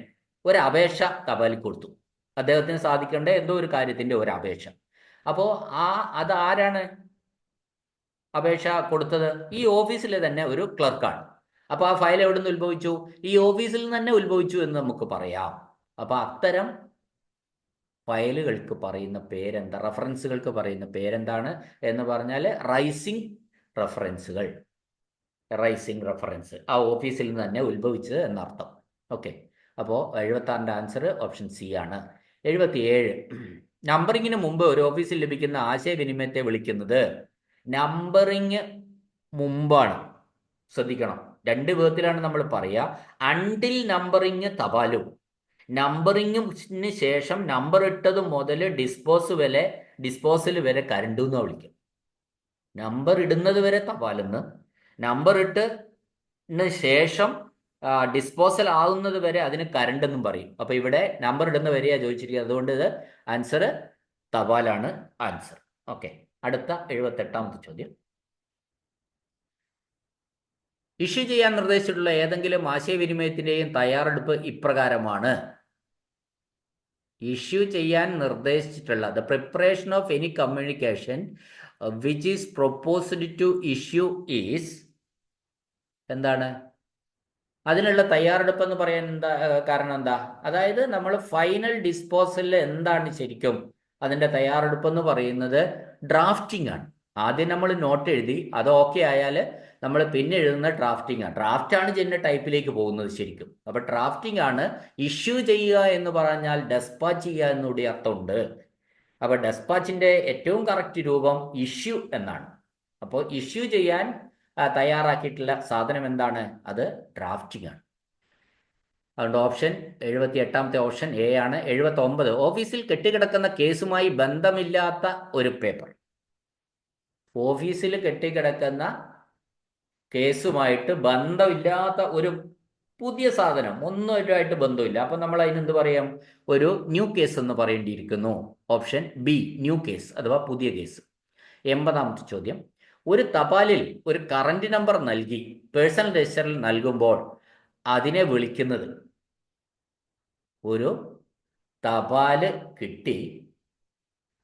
ഒരു അപേക്ഷ തപാലിൽ കൊടുത്തു. അദ്ദേഹത്തിന് സാധിക്കേണ്ട എന്തോ ഒരു കാര്യത്തിൻ്റെ ഒരു അപേക്ഷ. അപ്പോൾ അതാരാണ് അപേക്ഷ കൊടുത്തത്? ഈ ഓഫീസിലെ തന്നെ ഒരു ക്ലർക്കാണ്. അപ്പോൾ ആ ഫയൽ എവിടെ നിന്ന് ഉത്ഭവിച്ചു? ഈ ഓഫീസിൽ നിന്ന് തന്നെ ഉത്ഭവിച്ചു എന്ന് നമുക്ക് പറയാം. അപ്പോൾ അത്തരം ഫയലുകൾക്ക് പറയുന്ന പേരെന്താ? റഫറൻസുകൾക്ക് പറയുന്ന പേരെന്താണ് എന്ന് പറഞ്ഞാൽ റൈസിംഗ് റഫറൻസുകൾ. റൈസിംഗ് റഫറൻസ് ആ ഓഫീസിൽ നിന്ന് തന്നെ ഉത്ഭവിച്ചത് എന്നർത്ഥം. ഓക്കെ. അപ്പോൾ 76ൻ്റെ ആൻസർ ഓപ്ഷൻ സി ആണ്. 77, നമ്പറിങ്ങിന് മുമ്പ് ഒരു ഓഫീസിൽ ലഭിക്കുന്ന ആശയവിനിമയത്തെ വിളിക്കുന്നത്? നമ്പറിങ് മുമ്പാണ്. ശ്രദ്ധിക്കണം, 2 വിധത്തിലാണ് നമ്മൾ പറയുക. അൺടിൽ നമ്പറിങ് തപാലും, നമ്പറിങ്ങിന് ശേഷം നമ്പർ ഇട്ടത് മുതൽ ഡിസ്പോസൽ വരെ കരണ്ട് എന്നാണ് വിളിക്കുക. നമ്പർ ഇടുന്നത് വരെ തപാലെന്ന്, നമ്പർ ഇട്ടതിന് ശേഷം ഡിസ്പോസൽ ആകുന്നത് വരെ അതിന് കരണ്ട് എന്നും പറയും. അപ്പോൾ ഇവിടെ നമ്പർ ഇടുന്ന വരെയാണ് ചോദിച്ചിരിക്കുന്നത്. അതുകൊണ്ട് ഇത് ആൻസർ തപാലാണ് ആൻസർ. ഓക്കെ. അടുത്ത 78ാമത്തെ ചോദ്യം. ഇഷ്യൂ ചെയ്യാൻ നിർദ്ദേശിച്ചിട്ടുള്ള ഏതെങ്കിലും ആശയവിനിമയത്തിൻ്റെയും തയ്യാറെടുപ്പ് ഇപ്രകാരമാണ്. ഇഷ്യൂ ചെയ്യാൻ നിർദ്ദേശിച്ചിട്ടുള്ള the preparation of any communication which is proposed to issue is എന്താണ്? അതിനുള്ള തയ്യാറെടുപ്പ് എന്ന് പറയാൻ കാരണം എന്താ? അതായത് നമ്മൾ ഫൈനൽ ഡിസ്പോസലിൽ എന്താണ് ശരിക്കും അതിൻ്റെ തയ്യാറെടുപ്പ് എന്ന് പറയുന്നത് ഡ്രാഫ്റ്റിംഗ് ആണ്. ആദ്യം നമ്മൾ നോട്ട് എഴുതി, അത് ഓക്കെ ആയാൽ നമ്മൾ പിന്നെ എഴുതുന്ന ഡ്രാഫ്റ്റിംഗ് ആണ്. ഡ്രാഫ്റ്റാണ് ഇതിൻ്റെ ടൈപ്പിലേക്ക് പോകുന്നത് ശരിക്കും. അപ്പോൾ ഡ്രാഫ്റ്റിംഗ് ആണ്. ഇഷ്യൂ ചെയ്യുക എന്ന് പറഞ്ഞാൽ ഡെസ്പാച്ച് ചെയ്യുക എന്നുകൂടി അർത്ഥമുണ്ട്. അപ്പോൾ ഡെസ്പാച്ചിൻ്റെ ഏറ്റവും കറക്റ്റ് രൂപം ഇഷ്യൂ എന്നാണ്. അപ്പോൾ ഇഷ്യൂ ചെയ്യാൻ തയ്യാറാക്കിയിട്ടുള്ള സാധനം എന്താണ്? അത് ഡ്രാഫ്റ്റിംഗ് ആണ്. അതുകൊണ്ട് ഓപ്ഷൻ 78ാമത്തെ ഓപ്ഷൻ എ ആണ്. 79, ഓഫീസിൽ കെട്ടിക്കിടക്കുന്ന കേസുമായി ബന്ധമില്ലാത്ത ഒരു പേപ്പർ. ഓഫീസിൽ കെട്ടിക്കിടക്കുന്ന കേസുമായിട്ട് ബന്ധമില്ലാത്ത ഒരു പുതിയ സാധനം, ഒന്നുമായിട്ട് ബന്ധമില്ല. അപ്പം നമ്മൾ അതിനെന്ത് പറയാം? ഒരു ന്യൂ കേസ് എന്ന് പറയേണ്ടിയിരിക്കുന്നു. ഓപ്ഷൻ ബി, ന്യൂ കേസ് അഥവാ പുതിയ കേസ്. 80ാമത്തെ ചോദ്യം. ഒരു തപാലിൽ ഒരു കറന്റ് നമ്പർ നൽകി പേഴ്സണൽ രജിസ്റ്ററിൽ നൽകുമ്പോൾ അതിനെ വിളിക്കുന്നത്? ഒരു തപാല് കിട്ടി,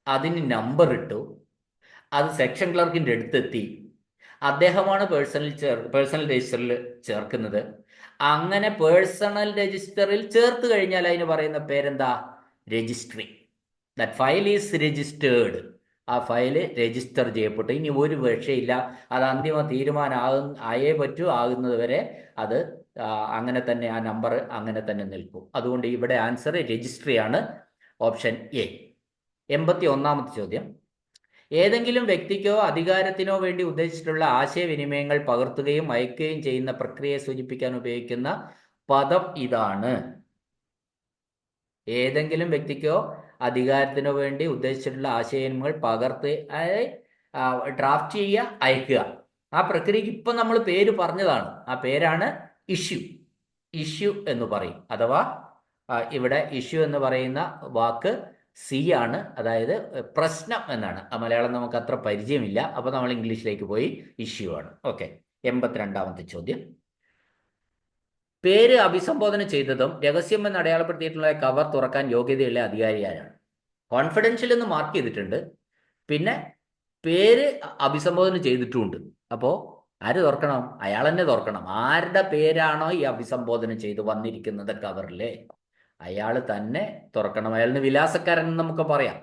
അതിന് നമ്പർ ഇട്ടു, അത് സെക്ഷൻ ക്ലർക്കിൻ്റെ അടുത്തെത്തി, അദ്ദേഹമാണ് പേഴ്സണൽ രജിസ്റ്ററിൽ ചേർക്കുന്നത്. അങ്ങനെ പേഴ്സണൽ രജിസ്റ്ററിൽ ചേർത്ത് കഴിഞ്ഞാൽ അതിന് പറയുന്ന പേരെന്താ? Registry. That file is registered. ആ ഫയല് രജിസ്റ്റർ ചെയ്യപ്പെട്ടു. ഇനി ഒരു രക്ഷയില്ല, അത് അന്തിമ തീരുമാനം ആയേ പറ്റൂ. ആകുന്നത് വരെ അത് അങ്ങനെ തന്നെ, ആ നമ്പർ അങ്ങനെ തന്നെ നിൽക്കും. അതുകൊണ്ട് ഇവിടെ ആൻസർ രജിസ്ട്രിയാണ്, ഓപ്ഷൻ എ. 81ാമത്തെ ചോദ്യം. ഏതെങ്കിലും വ്യക്തിക്കോ അധികാരത്തിനോ വേണ്ടി ഉദ്ദേശിച്ചിട്ടുള്ള ആശയവിനിമയങ്ങൾ പകർത്തുകയും അയക്കുകയും ചെയ്യുന്ന പ്രക്രിയയെ സൂചിപ്പിക്കാൻ ഉപയോഗിക്കുന്ന പദം ഇതാണ്. ഏതെങ്കിലും വ്യക്തിക്കോ അധികാരത്തിനോ വേണ്ടി ഉദ്ദേശിച്ചിട്ടുള്ള ആശയവിനിമയങ്ങൾ ഡ്രാഫ്റ്റ് ചെയ്യുക, അയക്കുക. ആ പ്രക്രിയക്ക് ഇപ്പം നമ്മൾ പേര് പറഞ്ഞതാണ്. ആ പേരാണ് ഇഷ്യൂ. ഇഷ്യൂ എന്ന് പറയും. അഥവാ ഇവിടെ ഇഷ്യൂ എന്ന് പറയുന്ന വാക്ക് സി ആണ്, അതായത് പ്രശ്നം എന്നാണ്. മലയാളം നമുക്ക് അത്ര പരിചയമില്ല, അപ്പോൾ നമ്മൾ ഇംഗ്ലീഷിലേക്ക് പോയി ഇഷ്യൂ ആണ്. ഓക്കെ. 82ാമത്തെ ചോദ്യം. പേര് അഭിസംബോധന ചെയ്തതും രഹസ്യമെന്ന് അടയാളപ്പെടുത്തിയിട്ടുള്ള കവർ തുറക്കാൻ യോഗ്യതയുള്ള അധികാരി ആരാണ്? കോൺഫിഡൻഷ്യൽ എന്ന് മാർക്ക് ചെയ്തിട്ടുണ്ട്, പിന്നെ പേര് അഭിസംബോധന ചെയ്തിട്ടുമുണ്ട്. അപ്പോൾ ആര് തുറക്കണം? അയാൾ തന്നെ തുറക്കണം. ആരുടെ പേരാണോ ഈ അഭിസംബോധന ചെയ്ത് വന്നിരിക്കുന്നത് കവറിലെ, അയാൾ തന്നെ തുറക്കണം. അയാളിന് വിലാസക്കാരൻ എന്ന് നമുക്ക് പറയാം.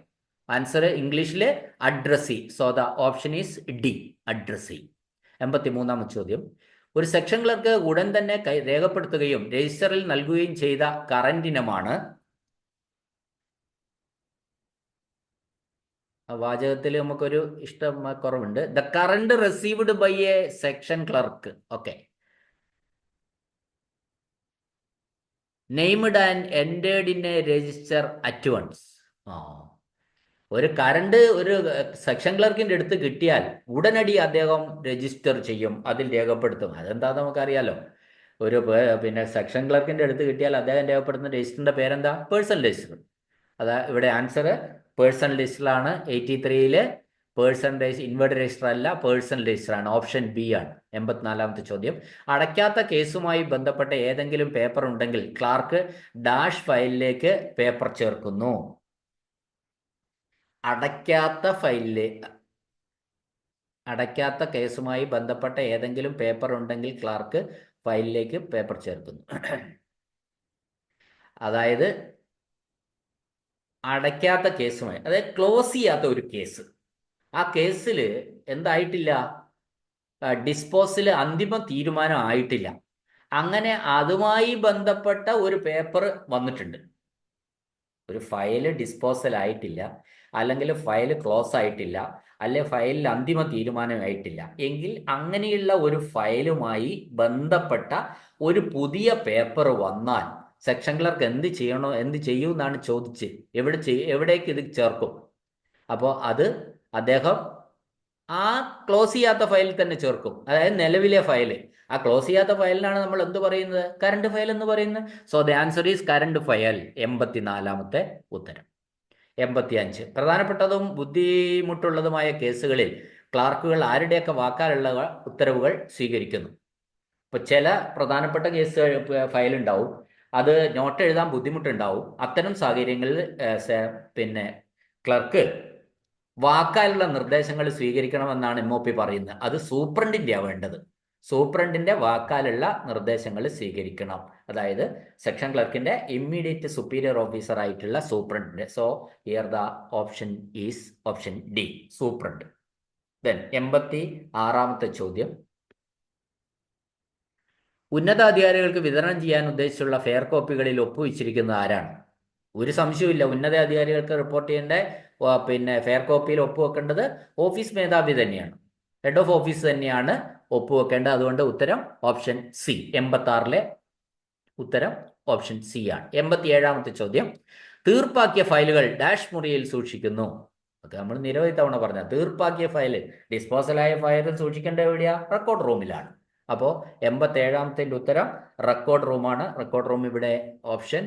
ആൻസർ ഇംഗ്ലീഷിൽ addressee. So the option is D, addressee. 83ാമത്തെ ചോദ്യം. ഒരു സെക്ഷൻ ക്ലർക്ക് ഉടൻ തന്നെ രേഖപ്പെടുത്തുകയും രജിസ്റ്ററിൽ നൽകുകയും ചെയ്ത കറന്റ് ഇനമാണ്. വാചകത്തിൽ നമുക്കൊരു കുറവുണ്ട്. The current received by a section clerk. Okay. Named and entered in a register at once. ഒരു കറണ്ട് ഒരു സെക്ഷൻ ക്ലർക്കിൻ്റെ അടുത്ത് കിട്ടിയാൽ ഉടനടി അദ്ദേഹം രജിസ്റ്റർ ചെയ്യും, അതിൽ രേഖപ്പെടുത്തും. അതെന്താ നമുക്കറിയാലോ. ഒരു പിന്നെ സെക്ഷൻ ക്ലർക്കിൻ്റെ അടുത്ത് കിട്ടിയാൽ അദ്ദേഹം രേഖപ്പെടുത്തുന്ന രജിസ്റ്ററിൻ്റെ പേരെന്താ? Personal register. അതാ ഇവിടെ ആൻസർ പേഴ്സണൽ രജിസ്റ്ററാണ്. 83-ൽ പേഴ്സൺ ഇൻവേർഡ് രജിസ്റ്റർ അല്ല, പേഴ്സണൽ രജിസ്റ്റർ ആണ്. ഓപ്ഷൻ ബി ആണ്. 84ാമത്തെ ചോദ്യം. അടയ്ക്കാത്ത കേസുമായി ബന്ധപ്പെട്ട ഏതെങ്കിലും പേപ്പർ ഉണ്ടെങ്കിൽ ക്ലാർക്ക് ഡാഷ് ഫയലിലേക്ക് പേപ്പർ ചേർക്കുന്നു. അടയ്ക്കാത്ത കേസുമായി ബന്ധപ്പെട്ട ഏതെങ്കിലും പേപ്പർ ഉണ്ടെങ്കിൽ ക്ലാർക്ക് ഫയലിലേക്ക് പേപ്പർ ചേർക്കുന്നു. അതായത് അടയ്ക്കാത്ത കേസുമായി, അതായത് ക്ലോസ് ചെയ്യാത്ത ഒരു കേസ്, ആ കേസിൽ എന്തായിട്ടില്ല? ഡിസ്പോസൽ അന്തിമ തീരുമാനം ആയിട്ടില്ല. അങ്ങനെ അതുമായി ബന്ധപ്പെട്ട ഒരു പേപ്പർ വന്നിട്ടുണ്ട്. ഒരു ഫയൽ ഡിസ്പോസൽ ആയിട്ടില്ല, അല്ലെങ്കിൽ ഫയൽ ക്ലോസ് ആയിട്ടില്ല, അല്ലെ ഫയലിൽ അന്തിമ തീരുമാനമായിട്ടില്ല എങ്കിൽ അങ്ങനെയുള്ള ഒരു ഫയലുമായി ബന്ധപ്പെട്ട ഒരു പുതിയ പേപ്പർ വന്നാൽ സെക്ഷൻ ക്ലർക്ക് എന്ത് ചെയ്യൂ എന്നാണ് ചോദിച്ച്. എവിടേക്ക് ഇത് ചേർക്കും? അപ്പോൾ അത് അദ്ദേഹം ആ ക്ലോസ് ചെയ്യാത്ത ഫയലിൽ തന്നെ ചേർക്കും. അതായത് നിലവിലെ ഫയൽ, ആ ക്ലോസ് ചെയ്യാത്ത ഫയലിനാണ് നമ്മൾ എന്ത് പറയുന്നത്? കറണ്ട് ഫയൽ എന്ന് പറയുന്നത്. So the answer is current file. 84ാമത്തെ ഉത്തരം. 85. പ്രധാനപ്പെട്ടതും ബുദ്ധിമുട്ടുള്ളതുമായ കേസുകളിൽ ക്ലാർക്കുകൾ ആരുടെയൊക്കെ വാക്കാലുള്ള ഉത്തരവുകൾ സ്വീകരിക്കുന്നു? ഇപ്പോൾ ചില പ്രധാനപ്പെട്ട ഫയൽ ഉണ്ടാവും, അത് നോട്ട് എഴുതാൻ ബുദ്ധിമുട്ടുണ്ടാവും. അത്തരം സാഹചര്യങ്ങളിൽ പിന്നെ ക്ലർക്ക് വാക്കാലുള്ള നിർദ്ദേശങ്ങൾ സ്വീകരിക്കണമെന്നാണ് MOP പറയുന്നത്. അത് സൂപ്രണ്ടിൻ്റെയാണ് വേണ്ടത്. സൂപ്രണ്ടിൻ്റെ വാക്കാലുള്ള നിർദ്ദേശങ്ങൾ സ്വീകരിക്കണം. അതായത് സെക്ഷൻ ക്ലർക്കിൻ്റെ ഇമ്മീഡിയറ്റ് സുപ്പീരിയർ ഓഫീസർ ആയിട്ടുള്ള സൂപ്രണ്ടിൻ്റെ. So here the option is option D, superintendent. Then 86ാമത്തെ ചോദ്യം. ഉന്നതാധികാരികൾക്ക് വിതരണം ചെയ്യാൻ ഉദ്ദേശിച്ചുള്ള ഫെയർ കോപ്പികളിൽ ഒപ്പുവെച്ചിരിക്കുന്നത് ആരാണ്? ഒരു സംശയവുമില്ല, ഉന്നതാധികാരികൾക്ക് റിപ്പോർട്ട് ചെയ്യേണ്ട പിന്നെ ഫെയർ കോപ്പിയിൽ ഒപ്പുവെക്കേണ്ടത് ഓഫീസ് മേധാവി തന്നെയാണ്, ഹെഡ് ഓഫ് ഓഫീസ് തന്നെയാണ് ഒപ്പുവെക്കേണ്ടത്. അതുകൊണ്ട് ഉത്തരം ഓപ്ഷൻ സി. 86-ലെ ഉത്തരം ഓപ്ഷൻ സി ആണ്. 87ാമത്തെ ചോദ്യം. തീർപ്പാക്കിയ ഫയലുകൾ ഡാഷ് മുറിയിൽ സൂക്ഷിക്കുന്നു. അത് നമ്മൾ നിരവധി തവണ പറഞ്ഞ തീർപ്പാക്കിയ ഫയൽ, ഡിസ്പോസലായ ഫയൽ സൂക്ഷിക്കേണ്ട എവിടെയാ? റെക്കോർഡ് റൂമിലാണ്. അപ്പോൾ 87ാമത്തെ ഉത്തരം റെക്കോർഡ് റൂമാണ്. റെക്കോർഡ് റൂം ഇവിടെ ഓപ്ഷൻ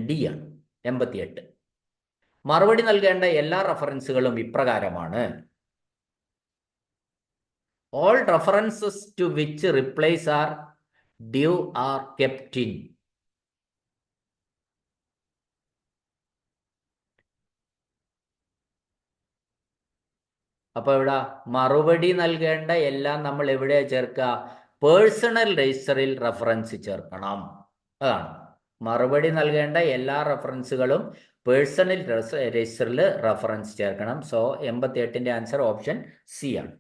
ഡി ആണ്. 88. മറുപടി നൽകേണ്ട എല്ലാ റഫറൻസുകളും ഇപ്രകാരമാണ്. All references to which replies are due are kept in. അപ്പോൾ ഇവിടെ മറുപടി നൽകേണ്ട എല്ലാം നമ്മൾ എവിടെ ചേർക്കുക? പേഴ്സണൽ രജിസ്റ്ററിൽ റെഫറൻസ് ചേർക്കണം. അതാണ് മറുപടി നൽകേണ്ട എല്ലാ റെഫറൻസുകളും പേഴ്സണൽ രജിസ്റ്ററിൽ റെഫറൻസ് ചേർക്കണം. സോ 88ന്റെ ആൻസർ ഓപ്ഷൻ സി ആണ്.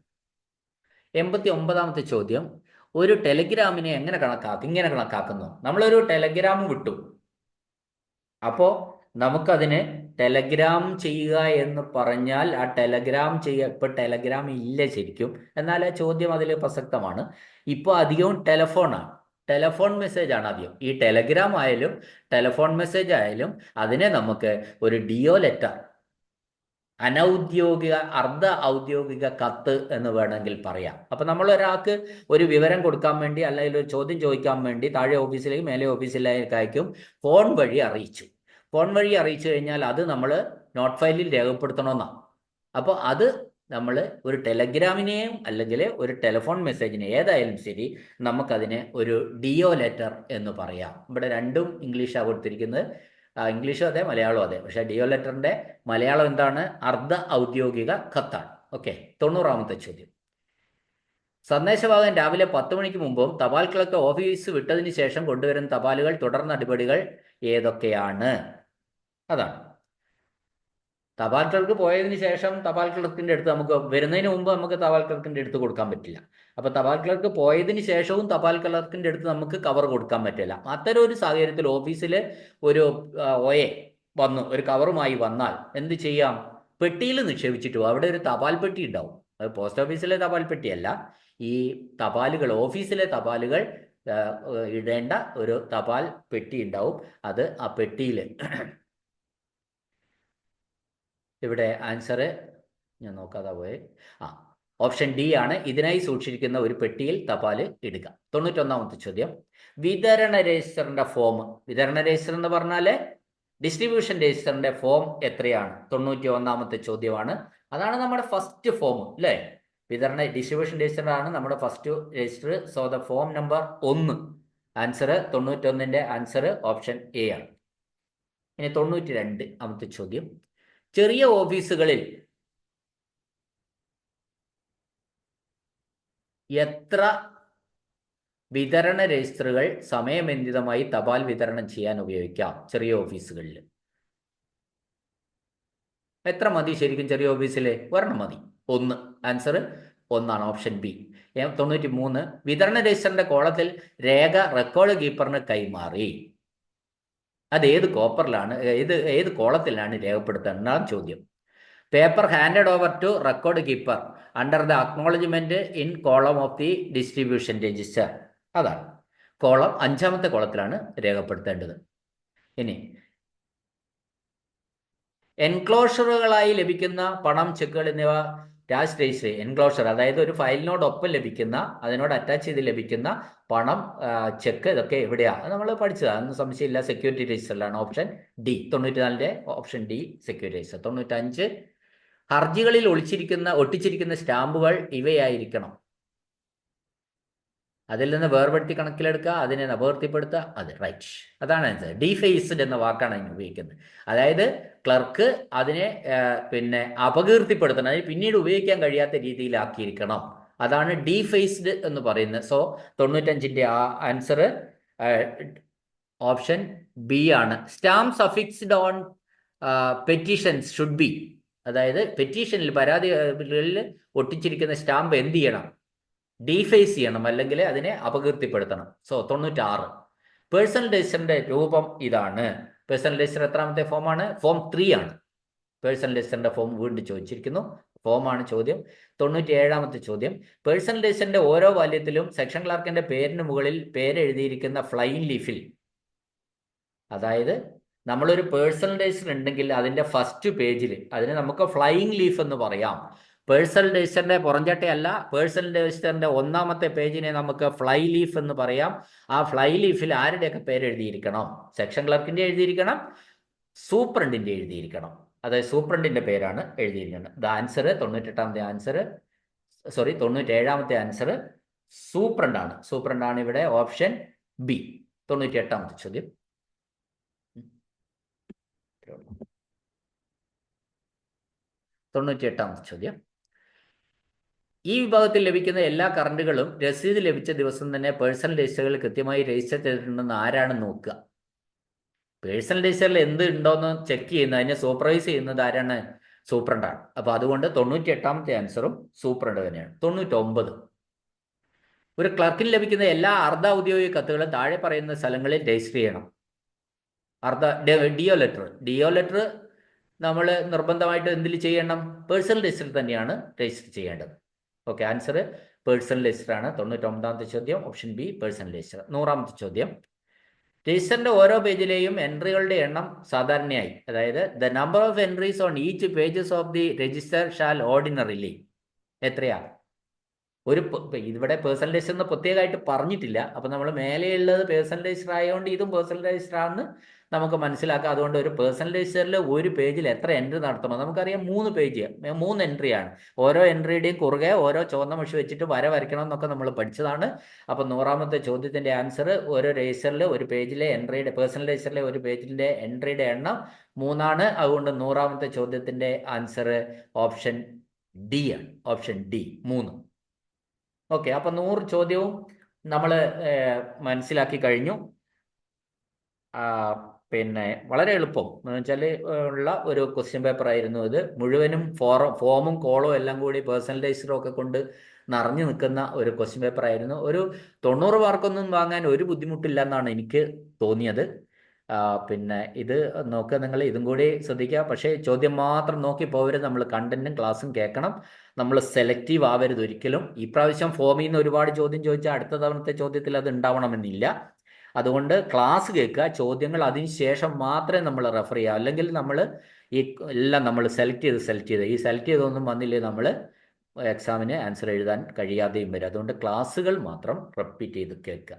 89ാമത്തെ ചോദ്യം, ഒരു ടെലിഗ്രാമിനെ എങ്ങനെ കണക്കാക്കും? ഇങ്ങനെ കണക്കാക്കുന്നു. നമ്മളൊരു ടെലഗ്രാം വിട്ടു, അപ്പോൾ നമുക്കതിന് ടെലഗ്രാം ചെയ്യുക എന്ന് പറഞ്ഞാൽ ആ ടെലഗ്രാം ഇപ്പൊ ടെലഗ്രാം ഇല്ല ശരിക്കും, എന്നാൽ ആ ചോദ്യം അതിൽ പ്രസക്തമാണ്. ഇപ്പോൾ അധികവും ടെലഫോണാണ്, ടെലഫോൺ മെസ്സേജ് ആണ് അധികം. ഈ ടെലഗ്രാം ആയാലും ടെലഫോൺ മെസ്സേജ് ആയാലും അതിനെ നമുക്ക് ഒരു ഡിഒ ലെറ്റർ, അനൗദ്യോഗിക അർദ്ധ ഔദ്യോഗിക കത്ത് എന്ന് വേണമെങ്കിൽ പറയാം. അപ്പം നമ്മൾ ഒരാൾക്ക് ഒരു വിവരം കൊടുക്കാൻ വേണ്ടി അല്ലെങ്കിൽ ഒരു ചോദ്യം ചോദിക്കാൻ വേണ്ടി താഴെ ഓഫീസിലേക്ക് മേലെ ഓഫീസിലേക്ക് അയക്കും. ഫോൺ വഴി അറിയിച്ചു. ഫോൺ വഴി അറിയിച്ചു കഴിഞ്ഞാൽ അത് നമ്മൾ നോട്ട് ഫയലിൽ രേഖപ്പെടുത്തണമെന്നാണ്. അപ്പോൾ അത് നമ്മൾ ഒരു ടെലഗ്രാമിനെയും അല്ലെങ്കിൽ ഒരു ടെലിഫോൺ മെസ്സേജിനെ ഏതായാലും ശരി നമുക്കതിനെ ഒരു ഡിഒ ലെറ്റർ എന്ന് പറയാം. ഇവിടെ രണ്ടും ഇംഗ്ലീഷാണ് കൊടുത്തിരിക്കുന്നത്, ഇംഗ്ലീഷും അതെ മലയാളവും അതെ. പക്ഷേ ഡിഒ ലെറ്ററിന്റെ മലയാളം എന്താണ്? അർദ്ധ ഔദ്യോഗിക കത്താണ്. ഓക്കെ. 90ാമത്തെ ചോദ്യം, സന്ദേശവാഹകൻ രാവിലെ 10 മണിക്ക് മുമ്പും തപാൽ ക്ലർക്ക് ഓഫീസ് വിട്ടതിന് ശേഷം കൊണ്ടുവരുന്ന തപാലുകൾ തുടർ നടപടികൾ ഏതൊക്കെയാണ്? അതാണ്. തപാൽ ക്ലർക്ക് പോയതിന് ശേഷം തപാൽ ക്ലർക്കിന്റെ അടുത്ത് നമുക്ക് വരുന്നതിന് മുമ്പ് നമുക്ക് തപാൽ ക്ലർക്കിന്റെ അടുത്ത് കൊടുക്കാൻ പറ്റില്ല. അപ്പൊ തപാൽ ക്ലർക്ക് പോയതിന് ശേഷവും തപാൽ ക്ലർക്കിന്റെ അടുത്ത് നമുക്ക് കവർ കൊടുക്കാൻ പറ്റില്ല. അത്തരം ഒരു സാഹചര്യത്തിൽ ഓഫീസിൽ ഒരു ഒയെ വന്നു ഒരു കവറുമായി വന്നാൽ എന്ത് ചെയ്യാം? പെട്ടിയിൽ നിക്ഷേപിച്ചിട്ട് പോകും. അവിടെ ഒരു തപാൽ പെട്ടി ഉണ്ടാവും. അത് പോസ്റ്റ് ഓഫീസിലെ തപാൽ പെട്ടിയല്ല, ഈ തപാലുകൾ ഓഫീസിലെ തപാലുകൾ ഇടേണ്ട ഒരു തപാൽ പെട്ടി ഉണ്ടാവും. അത് ആ പെട്ടിയിൽ ഇവിടെ ആൻസർ ഞാൻ നോക്കാതെ പോയെ, ഓപ്ഷൻ ഡി ആണ്. ഇതിനായി സൂക്ഷിച്ചിരിക്കുന്ന ഒരു പെട്ടിയിൽ തപാല് ഇടുക. 91ാമത്തെ ചോദ്യം, വിതരണ രജിസ്റ്ററിന്റെ ഫോം. വിതരണ രജിസ്റ്റർ എന്ന് പറഞ്ഞാല് ഡിസ്ട്രിബ്യൂഷൻ രജിസ്റ്ററിന്റെ ഫോം എത്രയാണ്? 91ാമത്തെ ചോദ്യമാണ്. അതാണ് നമ്മുടെ ഫസ്റ്റ് ഫോം അല്ലേ? വിതരണ ഡിസ്ട്രിബ്യൂഷൻ രജിസ്റ്റർ ആണ് നമ്മുടെ first register. So the form number 1. Answer 91ന്റെ ആൻസർ ഓപ്ഷൻ എ ആണ്. ഇനി 92ാമത്തെ ചോദ്യം, ചെറിയ ഓഫീസുകളിൽ എത്ര വിതരണ രജിസ്റ്ററുകൾ സമയബന്ധിതമായി തപാൽ വിതരണം ചെയ്യാൻ ഉപയോഗിക്കാം? ചെറിയ ഓഫീസുകളിൽ എത്ര മതി ശരിക്കും? ചെറിയ ഓഫീസിൽ ഒരെണ്ണം മതി, 1. Answer 1 option B. 93, വിതരണ രജിസ്റ്ററിന്റെ കോളത്തിൽ രേഖ റെക്കോർഡ് കീപ്പറിന് കൈമാറി. അത് ഏത് കോപ്പറിലാണ്, ഏത് കോളത്തിലാണ് രേഖപ്പെടുത്തേണ്ടതാണ് ചോദ്യം. Paper handed over to record keeper under the acknowledgement in column of the distribution register. അതാണ് കോളം, 5ാമത്തെ കോളത്തിലാണ് രേഖപ്പെടുത്തേണ്ടത്. ഇനി എൻക്ലോഷറുകളായി ലഭിക്കുന്ന പണം, ചെക്കുകൾ എന്നിവ ക്യാഷ് രജിസ്റ്റർ. എൻക്ലോഷർ അതായത് ഒരു ഫയലിനോടൊപ്പം ലഭിക്കുന്ന, അതിനോട് അറ്റാച്ച് ചെയ്ത് ലഭിക്കുന്ന പണം, ചെക്ക്, ഇതൊക്കെ എവിടെയാണ്? അത് നമ്മൾ പഠിച്ചതാണ്, അതൊന്നും സംശയമില്ല. സെക്യൂരിറ്റി രജിസ്റ്ററിലാണ്. Option D. 94ന്റെ ഓപ്ഷൻ ഡി സെക്യൂരിറ്റി രജിസ്റ്റർ. 95, ഹർജികളിൽ ഒട്ടിച്ചിരിക്കുന്ന സ്റ്റാമ്പുകൾ ഇവയായിരിക്കണം. അതിൽ നിന്ന് വേർപെടുത്തി കണക്കിലെടുക്കുക, അതിനെ അപകീർത്തിപ്പെടുത്തുക, അത് റൈറ്റ്. അതാണ് ആൻസർ. ഡീഫേസ്ഡ് എന്ന വാക്കാണ് അതിന് ഉപയോഗിക്കുന്നത്. അതായത് ക്ലർക്ക് അതിനെ അപകീർത്തിപ്പെടുത്തണം, അതിന് പിന്നീട് ഉപയോഗിക്കാൻ കഴിയാത്ത രീതിയിലാക്കിയിരിക്കണം. അതാണ് ഡീഫേസ്ഡ് എന്ന് പറയുന്നത്. സോ 95ന്റെ ആ ആൻസർ ഓപ്ഷൻ ബി ആണ്. Stamp suffixed on petitions should be. അതായത് പെറ്റീഷനിൽ, പരാതികളിൽ ഒട്ടിച്ചിരിക്കുന്ന സ്റ്റാമ്പ് എന്ത് ചെയ്യണം? ഡീഫേസ് ചെയ്യണം, അല്ലെങ്കിൽ അതിനെ അപകീർത്തിപ്പെടുത്തണം. സോ 96, പേഴ്സണൽ രജിസ്റ്ററിന്റെ രൂപം ഇതാണ്. പേഴ്സണൽ രജിസ്റ്റർ എത്രാമത്തെ ഫോമാണ്? ഫോം 3 ആണ്. പേഴ്സണൽ രജിസ്റ്ററിന്റെ ഫോം വീണ്ടും ചോദിച്ചിരിക്കുന്നു, ഫോമാണ് ചോദ്യം. 97ാമത്തെ ചോദ്യം, പേഴ്സണൽ രജിസ്റ്ററിന്റെ ഓരോ വാല്യത്തിലും സെക്ഷൻ ക്ലാർക്കിന്റെ പേരിന് മുകളിൽ പേരെഴുതിയിരിക്കുന്ന ഫ്ലൈയിങ് ലീഫിൽ, അതായത് നമ്മളൊരു പേഴ്സണൽ രജിസ്റ്റർ ഉണ്ടെങ്കിൽ അതിന്റെ ഫസ്റ്റ് പേജിൽ അതിന് നമുക്ക് ഫ്ലൈയിങ് ലീഫ് എന്ന് പറയാം. പേഴ്സണൽ രജിസ്റ്ററിന്റെ പുറംചട്ടയല്ല, പേഴ്സണൽ രജിസ്റ്ററിന്റെ 1ാമത്തെ പേജിനെ നമുക്ക് ഫ്ലൈ ലീഫ് എന്ന് പറയാം. ആ ഫ്ലൈ ലീഫിൽ ആരുടെയൊക്കെ പേര് എഴുതിയിരിക്കണം? സെക്ഷൻ ക്ലർക്കിന്റെ എഴുതിയിരിക്കണം, സൂപ്രണ്ടിന്റെ എഴുതിയിരിക്കണം. അതായത് സൂപ്രണ്ടിന്റെ പേരാണ് എഴുതിയിരിക്കുന്നത്. ദ ആൻസർ 98ാമത്തെ ആൻസർ, സോറി 97ാമത്തെ ആൻസർ സൂപ്രണ്ടാണ്. സൂപ്രണ്ടാണ് ഇവിടെ ഓപ്ഷൻ ബി. 98ാമത്തെ ചോദ്യം, 98ാമത്തെ ചോദ്യം, ഈ വിഭാഗത്തിൽ ലഭിക്കുന്ന എല്ലാ കറണ്ടുകളും രസീത് ലഭിച്ച ദിവസം തന്നെ പേഴ്സണൽ രജിസ്റ്ററുകൾ കൃത്യമായി രജിസ്റ്റർ ചെയ്തിട്ടുണ്ടെന്ന് ആരാണ് നോക്കുക? പേഴ്സണൽ രജിസ്റ്ററിൽ എന്ത് ഉണ്ടോയെന്ന് ചെക്ക് ചെയ്യുന്നത്, അതിനെ സൂപ്പർവൈസ് ചെയ്യുന്നത് ആരാണ്? സൂപ്രണ്ടാണ്. അപ്പോൾ അതുകൊണ്ട് 98ാമത്തെ ആൻസറും സൂപ്രണ്ട് തന്നെയാണ്. 99, ഒരു ക്ലർക്കിന് ലഭിക്കുന്ന എല്ലാ അർദ്ധ ഔദ്യോഗിക കത്തുകളും താഴെ പറയുന്ന സ്ഥലങ്ങളിൽ രജിസ്റ്റർ ചെയ്യണം. ഡിഒ ലെറ്റർ നമ്മൾ നിർബന്ധമായിട്ട് എന്തിൽ ചെയ്യണം? പേഴ്സണൽ രജിസ്റ്ററിൽ തന്നെയാണ് രജിസ്റ്റർ ചെയ്യേണ്ടത്. ഓക്കെ, ആൻസർ പേഴ്സണൽ രജിസ്റ്റർ ആണ്. 99ാമത്തെ ചോദ്യം ഓപ്ഷൻ ബി പേഴ്സണൽ രജിസ്റ്റർ. 100ാമത്തെ ചോദ്യം, രജിസ്റ്ററിന്റെ ഓരോ പേജിലെയും എൻട്രികളുടെ എണ്ണം സാധാരണയായി, അതായത് the number of entries on each pages of the register shall ordinarily എത്രയാ? ഇവിടെ പേഴ്സണൽ രജിസ്റ്റർ എന്ന് പ്രത്യേകമായിട്ട് പറഞ്ഞിട്ടില്ല. അപ്പം നമ്മൾ മേലെയുള്ളത് പേഴ്സണൽ രജിസ്റ്റർ ആയതുകൊണ്ട് ഇതും പേഴ്സണൽ രജിസ്റ്റർ ആണെന്ന് നമുക്ക് മനസ്സിലാക്കാം. അതുകൊണ്ട് ഒരു പേഴ്സണൽ രജിസ്റ്ററിൽ ഒരു പേജിൽ എത്ര എൻട്രി നടത്തണം? നമുക്കറിയാം 3 പേജ്, 3 എൻട്രിയാണ്. ഓരോ എൻട്രിയുടെയും കുറുകെ ഓരോ ചുവന്ന മഷി വെച്ചിട്ട് വര വരയ്ക്കണം എന്നൊക്കെ നമ്മൾ പഠിച്ചതാണ്. അപ്പം 100ാമത്തെ ചോദ്യത്തിന്റെ ആൻസർ, ഓരോ രജിസ്റ്ററിൽ ഒരു പേജിലെ എൻട്രിയുടെ, പേഴ്സണൽ രജിസ്റ്ററിലെ ഒരു പേജിന്റെ എൻട്രിയുടെ എണ്ണം 3 ആണ്. അതുകൊണ്ട് 100ാമത്തെ ചോദ്യത്തിന്റെ ആൻസർ ഓപ്ഷൻ ഡി ആണ്. Option D 3. ഓക്കെ, അപ്പൊ 100 ചോദ്യവും നമ്മൾ മനസ്സിലാക്കി കഴിഞ്ഞു. പിന്നെ വളരെ എളുപ്പം എന്ന് വെച്ചാൽ ഉള്ള ഒരു ക്വസ്റ്റ്യൻ പേപ്പർ ആയിരുന്നു ഇത്. മുഴുവനും ഫോമും കോളും എല്ലാം കൂടി പേഴ്സണൽ രജിസ്റ്ററും ഒക്കെ കൊണ്ട് നിറഞ്ഞു നിൽക്കുന്ന ഒരു ക്വസ്റ്റ്യൻ പേപ്പർ ആയിരുന്നു. ഒരു 90 മാർക്കൊന്നും വാങ്ങാൻ ഒരു ബുദ്ധിമുട്ടില്ല എന്നാണ് എനിക്ക് തോന്നിയത്. പിന്നെ ഇത് നോക്കുക, നിങ്ങൾ ഇതും കൂടി ശ്രദ്ധിക്കുക. പക്ഷേ ചോദ്യം മാത്രം നോക്കി പോകരുത്, നമ്മൾ കണ്ടന്റും ക്ലാസ്സും കേൾക്കണം. നമ്മൾ സെലക്റ്റീവ് ആവരുത് ഒരിക്കലും. ഈ പ്രാവശ്യം ഫോമിൽ നിന്ന് ഒരുപാട് ചോദ്യം ചോദിച്ചാൽ അടുത്ത തവണത്തെ ചോദ്യത്തിൽ അത് ഉണ്ടാവണമെന്നില്ല. അതുകൊണ്ട് ക്ലാസ് കേൾക്കുക, ചോദ്യങ്ങൾ അതിന് ശേഷം മാത്രമേ നമ്മൾ റെഫർ ചെയ്യുക. അല്ലെങ്കിൽ നമ്മൾ ഈ എല്ലാം നമ്മൾ സെലക്ട് ചെയ്ത് ഈ സെലക്ട് ചെയ്തൊന്നും വന്നില്ലേ നമ്മൾ എക്സാമിന് ആൻസർ എഴുതാൻ കഴിയാതെയും വരും. അതുകൊണ്ട് ക്ലാസ്സുകൾ മാത്രം റിപ്പീറ്റ് ചെയ്ത് കേൾക്കുക.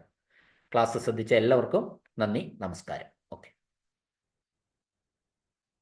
ക്ലാസ് ശ്രദ്ധിച്ച എല്ലാവർക്കും നന്ദി, നമസ്കാരം.